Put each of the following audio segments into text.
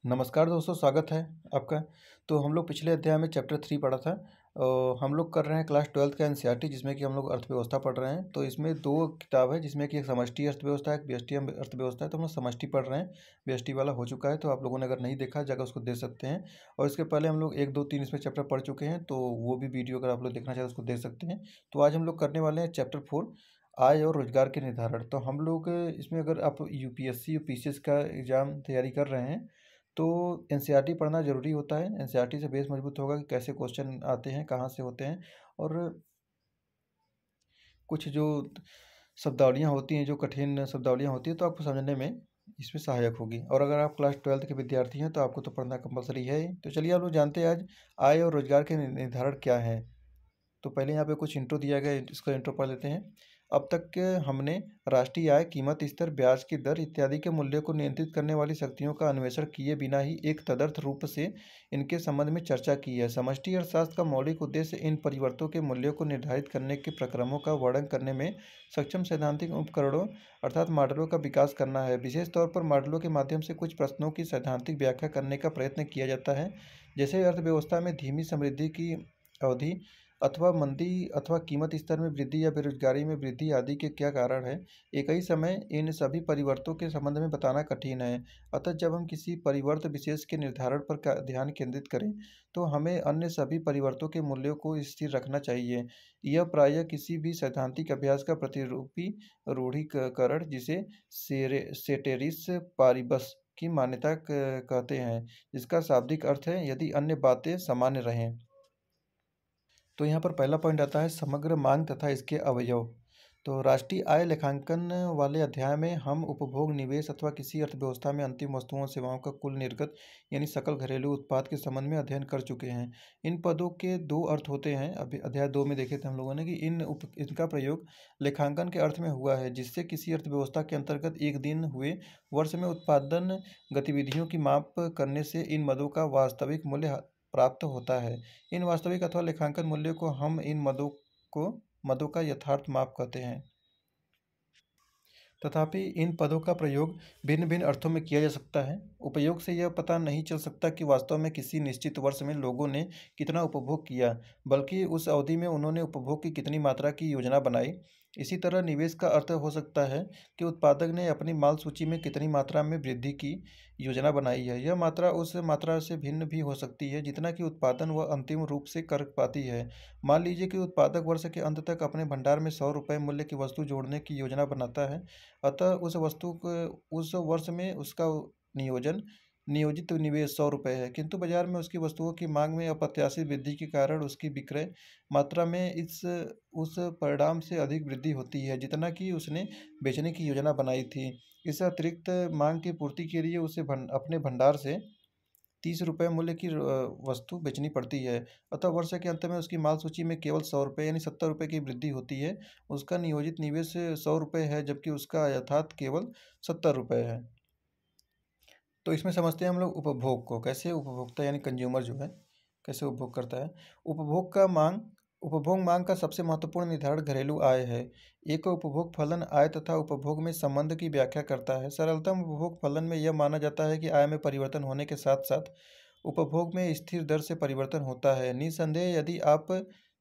नमस्कार दोस्तों, स्वागत है आपका। तो हम लोग पिछले अध्याय में चैप्टर 3 पढ़ा था। हम लोग कर रहे हैं क्लास 12th का एनसीईआरटी, जिसमें कि हम लोग अर्थव्यवस्था पढ़ रहे हैं। तो इसमें दो किताब है, जिसमें कि एक समष्टि अर्थव्यवस्था है, एक व्यष्टि अर्थव्यवस्था है। तो हम लोग समष्टि पढ़ रहे हैं, व्यष्टि वाला हो चुका है। तो आप लोगों ने अगर नहीं देखा जाकर उसको देख सकते हैं। और इसके पहले हम लोग 1, 2, 3 इसमें चैप्टर पढ़ चुके हैं, तो वो भी वीडियो अगर आप लोग देखना चाहें तो उसको देख सकते हैं। तो आज हम लोग करने वाले हैं चैप्टर 4, आय और रोजगार के निर्धारण। तो हम लोग इसमें, अगर आप यूपीएससी पीसीएस का एग्ज़ाम तैयारी कर रहे हैं तो एनसीईआरटी पढ़ना ज़रूरी होता है। एनसीईआरटी से बेस मजबूत होगा कि कैसे क्वेश्चन आते हैं, कहाँ से होते हैं, और कुछ जो शब्दावलियाँ होती हैं, जो कठिन शब्दावलियाँ होती हैं, तो आपको समझने में इसमें सहायक होगी। और अगर आप क्लास 12th के विद्यार्थी हैं तो आपको तो पढ़ना कंपलसरी है ही। तो चलिए आप लोग जानते हैं आज आय और रोजगार के निर्धारण क्या है। तो पहले यहाँ पे कुछ इंट्रो दिया गया है, इसका इंट्रो पढ़ लेते हैं। अब तक के हमने राष्ट्रीय आय, कीमत स्तर, ब्याज की दर इत्यादि के मूल्य को नियंत्रित करने वाली शक्तियों का अन्वेषण किए बिना ही एक तदर्थ रूप से इनके संबंध में चर्चा की है। समष्टि अर्थशास्त्र का मौलिक उद्देश्य इन परिवर्तनों के मूल्यों को निर्धारित करने के प्रक्रमों का वर्णन करने में सक्षम सैद्धांतिक उपकरणों अर्थात मॉडलों का विकास करना है। विशेष तौर पर मॉडलों के माध्यम से कुछ प्रश्नों की सैद्धांतिक व्याख्या करने का प्रयत्न किया जाता है, जैसे अर्थव्यवस्था में धीमी समृद्धि की अवधि अथवा मंदी अथवा कीमत स्तर में वृद्धि या बेरोजगारी में वृद्धि आदि के क्या कारण है। एक ही समय इन सभी परिवर्तनों के संबंध में बताना कठिन है। अतः जब हम किसी परिवर्त विशेष के निर्धारण पर ध्यान केंद्रित करें तो हमें अन्य सभी परिवर्तनों के मूल्यों को स्थिर रखना चाहिए। यह प्रायः किसी भी सैद्धांतिक अभ्यास का प्रतिरूपी रूढ़ीकरण, जिसे सेटेरिस पारिबस की मान्यता कहते हैं, जिसका शाब्दिक अर्थ है यदि अन्य बातें सामान्य रहें। तो यहाँ पर पहला पॉइंट आता है समग्र मांग तथा इसके अवयव। तो राष्ट्रीय आय लेखांकन वाले अध्याय में हम उपभोग, निवेश अथवा किसी अर्थव्यवस्था में अंतिम वस्तुओं और सेवाओं का कुल निर्गत यानी सकल घरेलू उत्पाद के संबंध में अध्ययन कर चुके हैं। इन पदों के दो अर्थ होते हैं। अभी अध्याय 2 में देखे थे हम लोगों ने कि इनका प्रयोग लेखांकन के अर्थ में हुआ है, जिससे किसी अर्थव्यवस्था के अंतर्गत एक दिन हुए वर्ष में उत्पादन गतिविधियों की माप करने से इन मदों का वास्तविक मूल्य प्राप्त होता है। इन वास्तविक अथवा लेखांकन मूल्यों को हम इन मदों का यथार्थ माप कहते हैं। तथापि इन पदों का प्रयोग भिन्न भिन्न अर्थों में किया जा सकता है। उपयोग से यह पता नहीं चल सकता कि वास्तव में किसी निश्चित वर्ष में लोगों ने कितना उपभोग किया, बल्कि उस अवधि में उन्होंने उपभोग की कितनी मात्रा की योजना बनाई। इसी तरह निवेश का अर्थ हो सकता है कि उत्पादक ने अपनी माल सूची में कितनी मात्रा में वृद्धि की योजना बनाई है। यह मात्रा उस मात्रा से भिन्न भी हो सकती है जितना कि उत्पादन वह अंतिम रूप से कर पाती है। मान लीजिए कि उत्पादक वर्ष के अंत तक अपने भंडार में 100 रुपये मूल्य की वस्तु जोड़ने की योजना बनाता है। अतः उस वस्तु को उस वर्ष में उसका नियोजित निवेश 100 रुपये है, किंतु बाजार में उसकी वस्तुओं की मांग में अप्रत्याशित वृद्धि के कारण उसकी विक्रय मात्रा में इस उस परिणाम से अधिक वृद्धि होती है जितना कि उसने बेचने की योजना बनाई थी। इस अतिरिक्त मांग की पूर्ति के लिए उसे अपने भंडार से 30 रुपये मूल्य की वस्तु बेचनी पड़ती है। अतः वर्ष के अंत में उसकी माल सूची में केवल 100 रुपये यानी 70 रुपये की वृद्धि होती है। उसका नियोजित निवेश 100 रुपये है, जबकि उसका यथार्थ केवल 70 रुपये है। तो इसमें समझते हैं हम लोग उपभोग को, कैसे उपभोक्ता यानी कंज्यूमर जो है कैसे उपभोग करता है। उपभोग मांग का सबसे महत्वपूर्ण निर्धारक घरेलू आय है। एक उपभोग फलन आय तथा उपभोग में संबंध की व्याख्या करता है। सरलतम उपभोग फलन में यह माना जाता है कि आय में परिवर्तन होने के साथ साथ उपभोग में स्थिर दर से परिवर्तन होता है। निसंदेह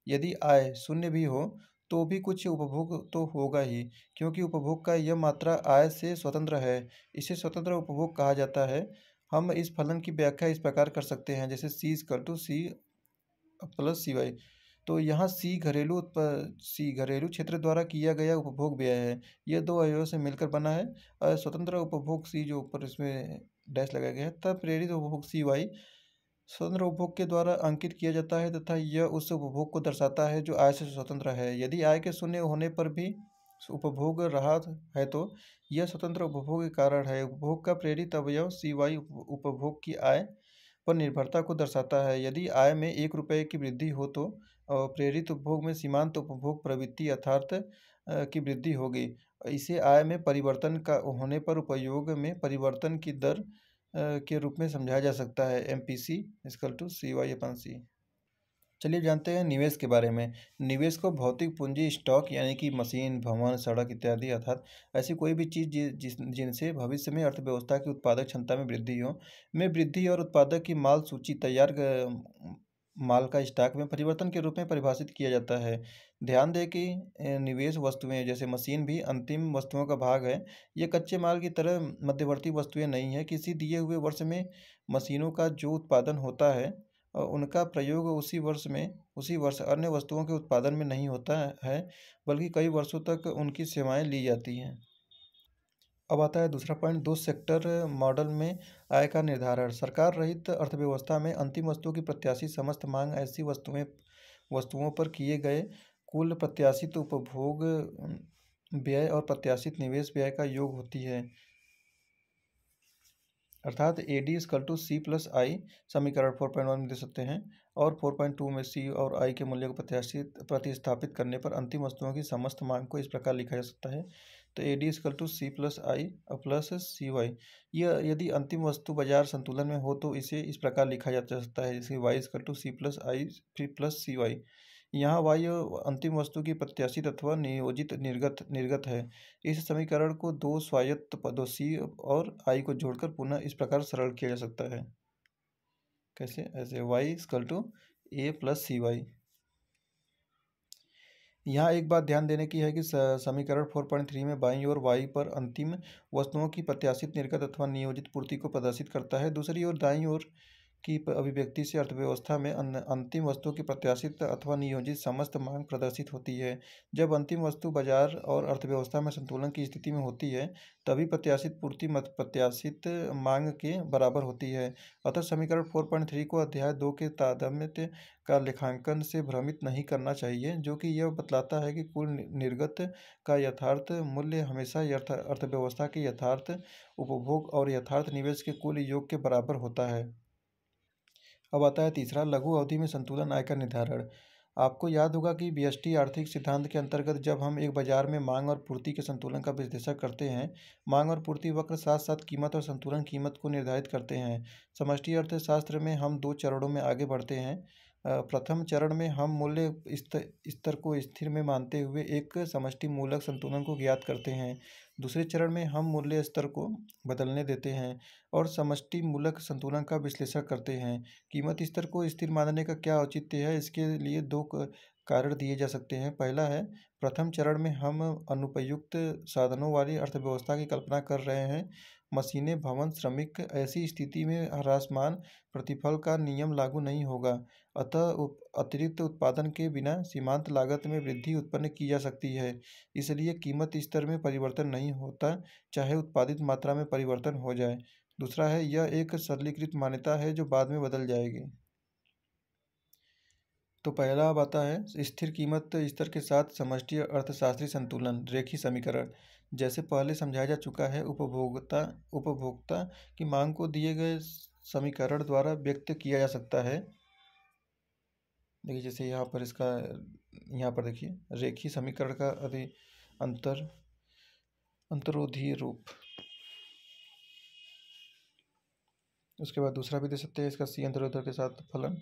यदि आय शून्य भी हो तो भी कुछ उपभोग तो होगा ही, क्योंकि उपभोग का यह मात्रा आय से स्वतंत्र है। इसे स्वतंत्र उपभोग कहा जाता है। हम इस फलन की व्याख्या इस प्रकार कर सकते हैं, जैसे C प्लस सी वाई। तो यहाँ सी घरेलू क्षेत्र द्वारा किया गया उपभोग व्यय है। यह दो अवयवों से मिलकर बना है। स्वतंत्र उपभोग सी, जो ऊपर इसमें डैश लगाया गया है, तब प्रेरित उपभोग सी वाई स्वतंत्र उपभोग के द्वारा अंकित किया जाता है तथा यह उस उपभोग को दर्शाता है जो आय से स्वतंत्र है। यदि आय के शून्य होने पर भी उपभोग रहा है तो यह स्वतंत्र उपभोग के कारण है। उपभोग का प्रेरित अवयव सी वाई उपभोग की आय पर निर्भरता को दर्शाता है। यदि आय में 1 रुपये की वृद्धि हो तो प्रेरित उपभोग में सीमांत उपभोग प्रवृत्ति अर्थात की वृद्धि होगी। इसे आय में परिवर्तन का होने पर उपयोग में परिवर्तन की दर के रूप में समझाया जा सकता है। MPC = CY/C। चलिए जानते हैं निवेश के बारे में। निवेश को भौतिक पूंजी स्टॉक यानी कि मशीन, भवन, सड़क इत्यादि अर्थात ऐसी कोई भी चीज़ जिनसे भविष्य में अर्थव्यवस्था की उत्पादक क्षमता में वृद्धि और उत्पादक की माल सूची तैयार माल का स्टॉक में परिवर्तन के रूप में परिभाषित किया जाता है। ध्यान दें कि निवेश वस्तुएं जैसे मशीन भी अंतिम वस्तुओं का भाग है। ये कच्चे माल की तरह मध्यवर्ती वस्तुएं नहीं है। किसी दिए हुए वर्ष में मशीनों का जो उत्पादन होता है उनका प्रयोग उसी वर्ष अन्य वस्तुओं के उत्पादन में नहीं होता है, बल्कि कई वर्षों तक उनकी सेवाएं ली जाती हैं। अब आता है दूसरा पॉइंट, दो सेक्टर मॉडल में आय का निर्धारण। सरकार रहित अर्थव्यवस्था में अंतिम वस्तुओं की प्रत्याशित समस्त मांग ऐसी वस्तुओं पर किए गए कुल प्रत्याशित उपभोग व्यय और प्रत्याशित निवेश व्यय का योग होती है। अर्थात AD=C+I समीकरण 4.1 में दे सकते हैं। और 4.2 में C और I के मूल्य को प्रतिस्थापित करने पर अंतिम वस्तुओं की समस्त मांग को इस प्रकार लिखा जा सकता है। तो AD=C+I+CY। यह यदि अंतिम वस्तु बाजार संतुलन में हो तो इसे इस प्रकार लिखा जा सकता है, जैसे Y=C+I+CY। यहाँ y अंतिम वस्तु की प्रत्याशित अथवा नियोजित निर्गत है। इस समीकरण को दो स्वायत्त पदों C और I को जोड़कर पुनः इस प्रकार सरल किया जा सकता है। कैसे? ऐसे Y=A+CY। यहाँ एक बात ध्यान देने की है कि समीकरण 4.3 में बाईं ओर y पर अंतिम वस्तुओं की प्रत्याशित निर्गत अथवा नियोजित पूर्ति को प्रदर्शित करता है। दूसरी ओर दाईं ओर की अभिव्यक्ति से अर्थव्यवस्था में अंतिम वस्तु की प्रत्याशित अथवा नियोजित समस्त मांग प्रदर्शित होती है। जब अंतिम वस्तु बाजार और अर्थव्यवस्था में संतुलन की स्थिति में होती है तभी प्रत्याशित पूर्ति प्रत्याशित मांग के बराबर होती है। अतः समीकरण 4.3 को अध्याय 2 के तारतम्य का लेखांकन से भ्रमित नहीं करना चाहिए, जो कि यह बतलाता है कि कुल निर्गत का यथार्थ मूल्य हमेशा अर्थव्यवस्था के यथार्थ उपभोग और यथार्थ निवेश के कुल योग के बराबर होता है। अब आता है तीसरा, लघु अवधि में संतुलन आय का निर्धारण। आपको याद होगा कि व्यष्टि आर्थिक सिद्धांत के अंतर्गत जब हम एक बाजार में मांग और पूर्ति के संतुलन का विश्लेषण करते हैं, मांग और पूर्ति वक्र साथ साथ कीमत और संतुलन कीमत को निर्धारित करते हैं। समष्टि अर्थशास्त्र में हम दो चरणों में आगे बढ़ते हैं। प्रथम चरण में हम मूल्य स्तर को स्थिर में मानते हुए एक समष्टि मूलक संतुलन को ज्ञात करते हैं। दूसरे चरण में हम मूल्य स्तर को बदलने देते हैं और समष्टि मूलक संतुलन का विश्लेषण करते हैं। कीमत स्तर को स्थिर मानने का क्या औचित्य है? इसके लिए दो कारण दिए जा सकते हैं। पहला है, प्रथम चरण में हम अनुपयुक्त साधनों वाली अर्थव्यवस्था की कल्पना कर रहे हैं। मशीनें, भवन, श्रमिक, ऐसी स्थिति में ह्रासमान प्रतिफल का नियम लागू नहीं होगा। अतः अतिरिक्त उत्पादन के बिना सीमांत लागत में वृद्धि उत्पन्न की जा सकती है। इसलिए कीमत स्तर में परिवर्तन नहीं होता, चाहे उत्पादित मात्रा में परिवर्तन हो जाए। दूसरा है, यह एक सरलीकृत मान्यता है जो बाद में बदल जाएगी। तो पहला अब आता है स्थिर कीमत स्तर के साथ समष्टि अर्थशास्त्री संतुलन रेखीय समीकरण। जैसे पहले समझाया जा चुका है, उपभोक्ता की मांग को दिए गए समीकरण द्वारा व्यक्त किया जा सकता है। देखिए जैसे यहाँ पर देखिए रेखीय समीकरण का अंतरोधीय रूप। उसके बाद दूसरा भी दे सकते हैं, इसका C अंतरोधक के साथ फलन।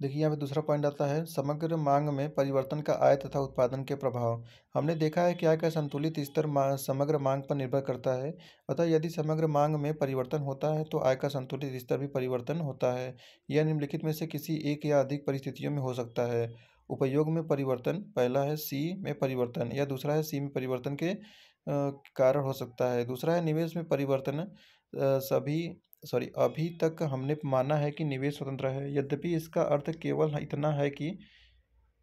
देखिए यहाँ पे दूसरा पॉइंट आता है समग्र मांग में परिवर्तन का आय तथा उत्पादन के प्रभाव। हमने देखा है कि आय का संतुलित स्तर समग्र मांग पर निर्भर करता है। अतः यदि समग्र मांग में परिवर्तन होता है तो आय का संतुलित स्तर भी परिवर्तन होता है। यह निम्नलिखित में से किसी एक या अधिक परिस्थितियों में हो सकता है। उपयोग में परिवर्तन, पहला है C में परिवर्तन या दूसरा है C में परिवर्तन के कारण हो सकता है। दूसरा है निवेश में परिवर्तन। अभी तक हमने माना है कि निवेश स्वतंत्र है, यद्यपि इसका अर्थ केवल इतना है कि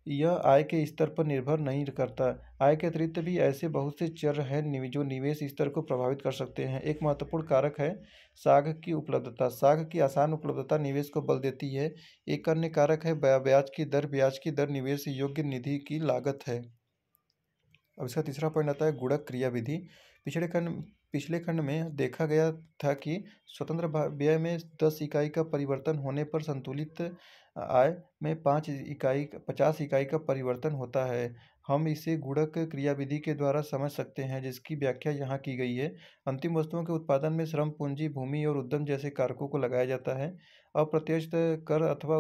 यह आय के स्तर पर निर्भर नहीं करता। आय के अतिरिक्त भी ऐसे बहुत से चर हैं जो निवेश स्तर को प्रभावित कर सकते हैं। एक महत्वपूर्ण कारक है साख की उपलब्धता। साख की आसान उपलब्धता निवेश को बल देती है। एक अन्य कारक है ब्याज की दर। ब्याज की दर निवेश योग्य निधि की लागत है। अब इसका तीसरा पॉइंट आता है गुणक क्रिया विधि। पिछले खंड में देखा गया था कि स्वतंत्र व्यय में 10 इकाई का परिवर्तन होने पर संतुलित आय में 50 इकाई का परिवर्तन होता है। हम इसे गुणक क्रियाविधि के द्वारा समझ सकते हैं, जिसकी व्याख्या यहाँ की गई है। अंतिम वस्तुओं के उत्पादन में श्रम, पूंजी, भूमि और उद्यम जैसे कारकों को लगाया जाता है। अप्रत्यक्ष कर अथवा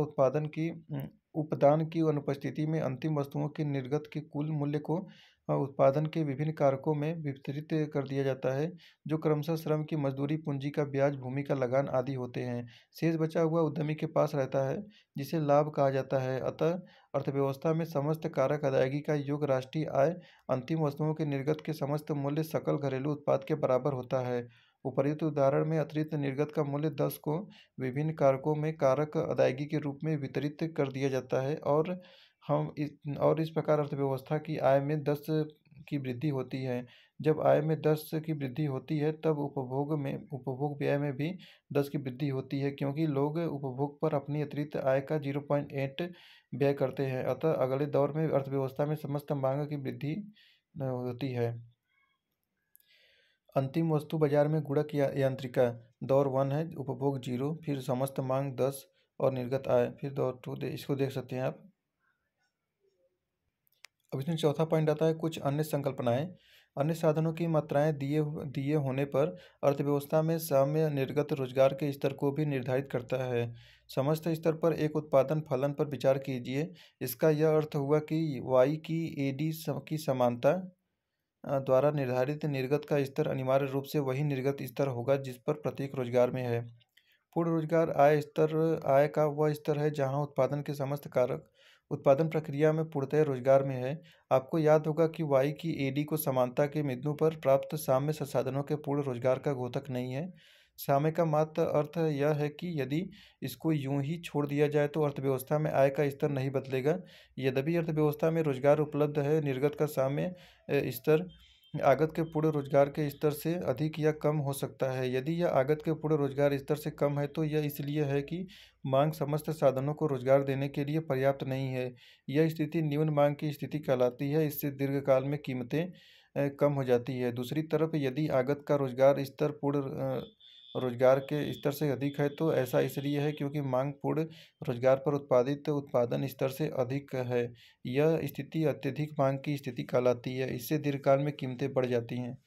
उपदान की अनुपस्थिति में अंतिम वस्तुओं के निर्गत के कुल मूल्य को उत्पादन के विभिन्न कारकों में वितरित कर दिया जाता है, जो क्रमशः श्रम की मजदूरी, पूंजी का ब्याज, भूमि का लगान आदि होते हैं। शेष बचा हुआ उद्यमी के पास रहता है, जिसे लाभ कहा जाता है। अतः अर्थव्यवस्था में समस्त कारक अदायगी का योग राष्ट्रीय आय अंतिम वस्तुओं के निर्गत के समस्त मूल्य सकल घरेलू उत्पाद के बराबर होता है। उपर्युक्त उदाहरण में अतिरिक्त निर्गत का मूल्य 10 को विभिन्न कारकों में कारक अदायगी के रूप में वितरित कर दिया जाता है और इस प्रकार अर्थव्यवस्था की आय में 10 की वृद्धि होती है। जब आय में 10 की वृद्धि होती है, तब उपभोग व्यय में भी 10 की वृद्धि होती है, क्योंकि लोग उपभोग पर अपनी अतिरिक्त आय का 0.8 व्यय करते हैं। अतः अगले दौर में अर्थव्यवस्था में समस्त मांग की वृद्धि होती है। अंतिम वस्तु बाजार में गुणक या यांत्रिका दौर 1 है, उपभोग 0, फिर समस्त मांग 10 और निर्गत आय, फिर दौर 2 इसको देख सकते हैं आप। अब इसमें चौथा पॉइंट आता है कुछ अन्य संकल्पनाएं। अन्य साधनों की मात्राएं दिए दिए होने पर अर्थव्यवस्था में साम्य निर्गत रोजगार के स्तर को भी निर्धारित करता है। समस्त स्तर पर एक उत्पादन फलन पर विचार कीजिए। इसका यह अर्थ हुआ कि वाई की एडी की समानता द्वारा निर्धारित निर्गत का स्तर अनिवार्य रूप से वही निर्गत स्तर होगा जिस पर प्रत्येक रोजगार में है। पूर्ण रोजगार आय का वह स्तर है जहां उत्पादन के समस्त कारक उत्पादन प्रक्रिया में पूर्णतः रोजगार में है। आपको याद होगा कि वाई की एडी को समानता के बिंदु पर प्राप्त साम्य संसाधनों के पूर्ण रोजगार का द्योतक नहीं है। साम्य का मात्र अर्थ यह है कि यदि इसको यूं ही छोड़ दिया जाए तो अर्थव्यवस्था में आय का स्तर नहीं बदलेगा। यद्यपि अर्थव्यवस्था में रोजगार उपलब्ध है, निर्गत का साम्य स्तर आगत के पूर्ण रोजगार के स्तर से अधिक या कम हो सकता है। यदि यह आगत के पूर्ण रोजगार स्तर से कम है तो यह इसलिए है कि मांग समस्त साधनों को रोजगार देने के लिए पर्याप्त नहीं है। यह स्थिति न्यून मांग की स्थिति कहलाती है। इससे दीर्घकाल में कीमतें कम हो जाती है। दूसरी तरफ यदि आगत का रोजगार स्तर पूर्ण रोजगार के स्तर से अधिक है तो ऐसा इसलिए है क्योंकि मांग पूर्ण रोजगार पर उत्पादित उत्पादन स्तर से अधिक है। यह स्थिति अत्यधिक मांग की स्थिति कहलाती है। इससे दीर्घकाल में कीमतें बढ़ जाती हैं।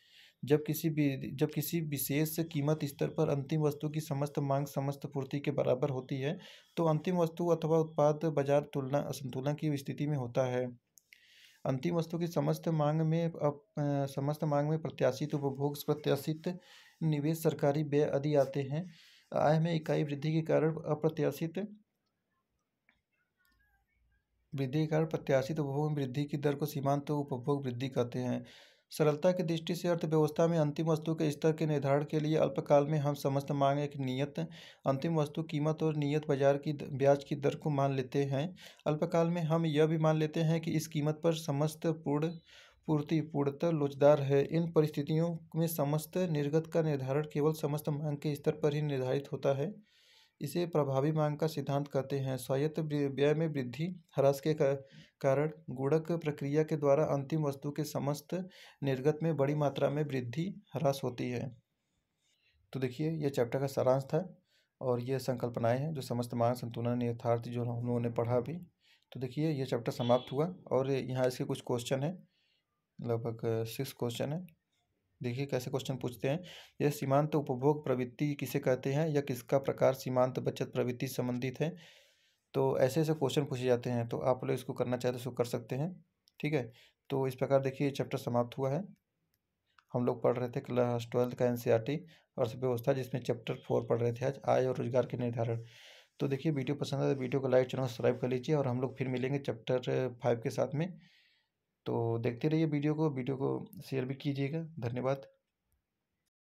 जब किसी विशेष कीमत स्तर पर अंतिम वस्तु की समस्त मांग समस्त पूर्ति के बराबर होती है, तो अंतिम वस्तु अथवा उत्पाद बाजार तुलना असंतुलन की स्थिति में होता है। अंतिम वस्तु की समस्त मांग में प्रत्याशित उपभोग, प्रत्याशित निवेश, सरकारी व्यय आदि आते हैं। आय में इकाई वृद्धि के कारण प्रत्याशित उपभोग में वृद्धि की दर को सीमांत उपभोग वृद्धि कहते हैं। सरलता की दृष्टि से अर्थव्यवस्था में अंतिम वस्तु के स्तर के निर्धारण के लिए अल्पकाल में हम समस्त मांग एक नियत अंतिम वस्तु कीमत और नियत बाजार की ब्याज की दर को मान लेते हैं। अल्पकाल में हम यह भी मान लेते हैं कि इस कीमत पर समस्त पूर्ति पूर्णतः लोचदार है। इन परिस्थितियों में समस्त निर्गत का निर्धारण केवल समस्त मांग के स्तर पर ही निर्धारित होता है। इसे प्रभावी मांग का सिद्धांत कहते हैं। स्वायत्त व्यय में वृद्धि ह्रास के कारण गुणक प्रक्रिया के द्वारा अंतिम वस्तु के समस्त निर्गत में बड़ी मात्रा में वृद्धि ह्रास होती है। तो देखिए, यह चैप्टर का सारांश था और ये संकल्पनाएं हैं जो समस्त मांग संतुलन यथार्थ जो हम लोगों ने पढ़ा अभी। तो देखिए, ये चैप्टर समाप्त हुआ और यहाँ इसके कुछ क्वेश्चन है, लगभग 6 क्वेश्चन है। देखिए कैसे क्वेश्चन पूछते हैं। यह सीमांत उपभोग प्रवृत्ति किसे कहते हैं या किसका प्रकार सीमांत बचत प्रवृत्ति संबंधित है। तो ऐसे ऐसे क्वेश्चन पूछे जाते हैं, तो आप लोग इसको करना चाहे तो इसको कर सकते हैं। ठीक है, तो इस प्रकार देखिए चैप्टर समाप्त हुआ है। हम लोग पढ़ रहे थे क्लास 12 का एनसीईआरटी अर्थव्यवस्था, जिसमें चैप्टर 4 पढ़ रहे थे आज, आय और रोजगार के निर्धारण। तो देखिए वीडियो पसंद है तो वीडियो को लाइक, चैनल सब्सक्राइब कर लीजिए और हम लोग फिर मिलेंगे चैप्टर 5 के साथ में। तो देखते रहिए वीडियो को शेयर भी कीजिएगा। धन्यवाद।